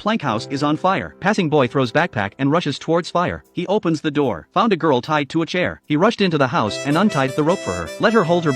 plank house is on fire. Passing boy throws backpack and rushes towards fire. He opens the door. Found a girl tied to a chair. He rushed into the house and untied the rope for her. Let her hold her.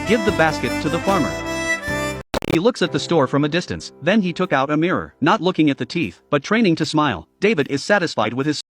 Give the basket to the farmer. He looks at the store from a distance, then he took out a mirror, not looking at the teeth, but training to smile. David is satisfied with his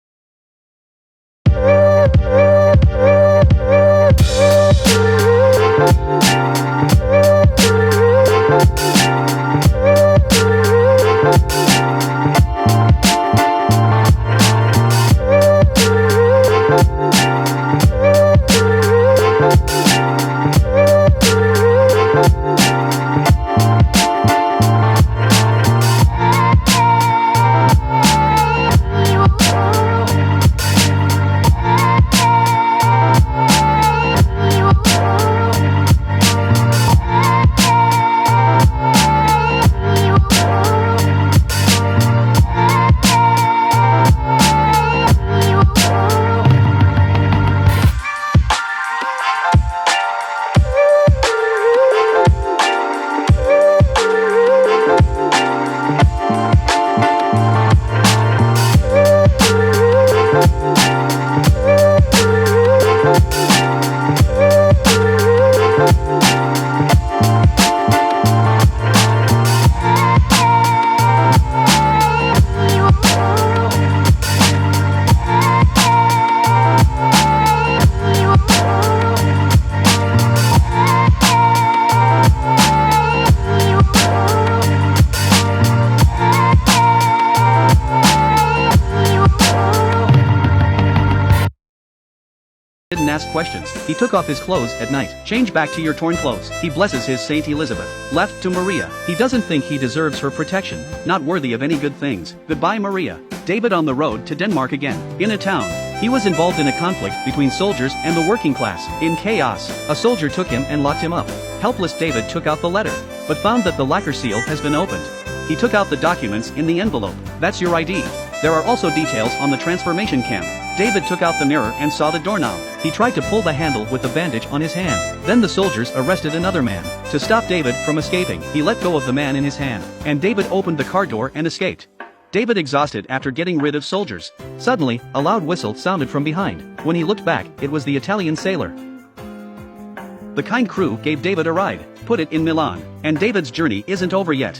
ask questions. He took off his clothes at night. Change back to your torn clothes. He blesses his Saint Elizabeth. Left to Maria. He doesn't think he deserves her protection. Not worthy of any good things. Goodbye Maria. David on the road to Denmark again. In a town. He was involved in a conflict between soldiers and the working class. In chaos, a soldier took him and locked him up. Helpless David took out the letter, but found that the lacquer seal has been opened. He took out the documents in the envelope. That's your ID. There are also details on the transformation camp. David took out the mirror and saw the doorknob. He tried to pull the handle with the bandage on his hand. Then the soldiers arrested another man. To stop David from escaping, he let go of the man in his hand, and David opened the car door and escaped. David exhausted after getting rid of soldiers. Suddenly, a loud whistle sounded from behind. When he looked back, it was the Italian sailor. The kind crew gave David a ride, put it in Milan, and David's journey isn't over yet.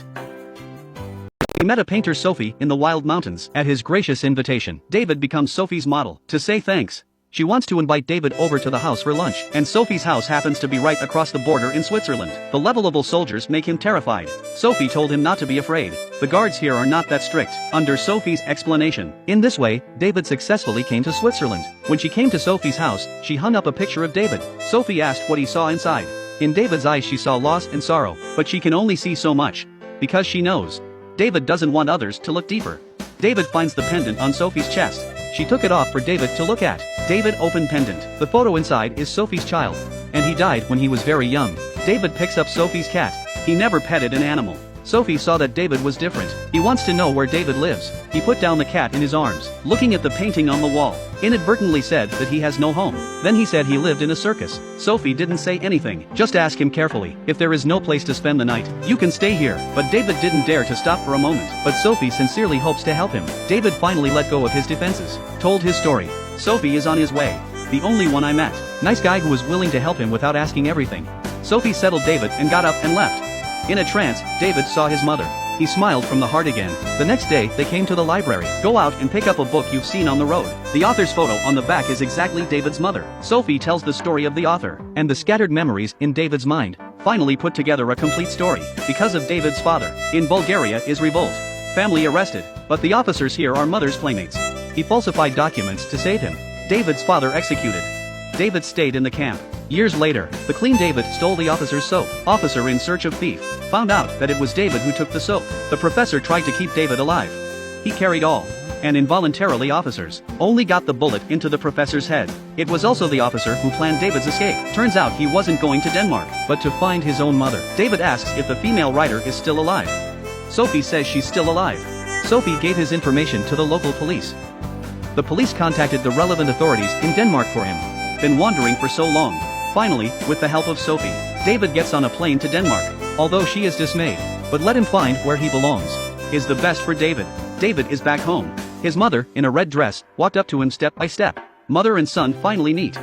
He met a painter Sophie in the wild mountains. At his gracious invitation, David becomes Sophie's model. To say thanks, she wants to invite David over to the house for lunch, and Sophie's house happens to be right across the border in Switzerland. The level soldiers make him terrified. Sophie told him not to be afraid. The guards here are not that strict, under Sophie's explanation. In this way, David successfully came to Switzerland. When she came to Sophie's house, she hung up a picture of David. Sophie asked what he saw inside. In David's eyes she saw loss and sorrow, but she can only see so much, because she knows David doesn't want others to look deeper. David finds the pendant on Sophie's chest. She took it off for David to look at. David opened pendant. The photo inside is Sophie's child, and he died when he was very young. David picks up Sophie's cat. He never petted an animal. Sophie saw that David was different. He wants to know where David lives. He put down the cat in his arms, looking at the painting on the wall. Inadvertently said that he has no home. Then he said he lived in a circus. Sophie didn't say anything. Just ask him carefully. If there is no place to spend the night, you can stay here. But David didn't dare to stop for a moment. But Sophie sincerely hopes to help him. David finally let go of his defenses. Told his story. Sophie is on his way. The only one I met. Nice guy who was willing to help him without asking everything. Sophie settled David and got up and left. In a trance, David saw his mother. He smiled from the heart again. The next day, they came to the library. Go out and pick up a book you've seen on the road. The author's photo on the back is exactly David's mother. Sophie tells the story of the author, and the scattered memories in David's mind finally put together a complete story. Because of David's father, in Bulgaria is revolt. Family arrested, but the officers here are mother's playmates. He falsified documents to save him. David's father executed. David stayed in the camp. Years later, the clean David stole the officer's soap. Officer in search of thief found out that it was David who took the soap. The professor tried to keep David alive. He carried all, and involuntarily officers only got the bullet into the professor's head. It was also the officer who planned David's escape. Turns out he wasn't going to Denmark, but to find his own mother. David asks if the female writer is still alive. Sophie says she's still alive. Sophie gave his information to the local police. The police contacted the relevant authorities in Denmark for him. Been wandering for so long. Finally, with the help of Sophie, David gets on a plane to Denmark. Although she is dismayed, but let him find where he belongs. Is the best for David. David is back home. His mother, in a red dress, walked up to him step by step. Mother and son finally meet.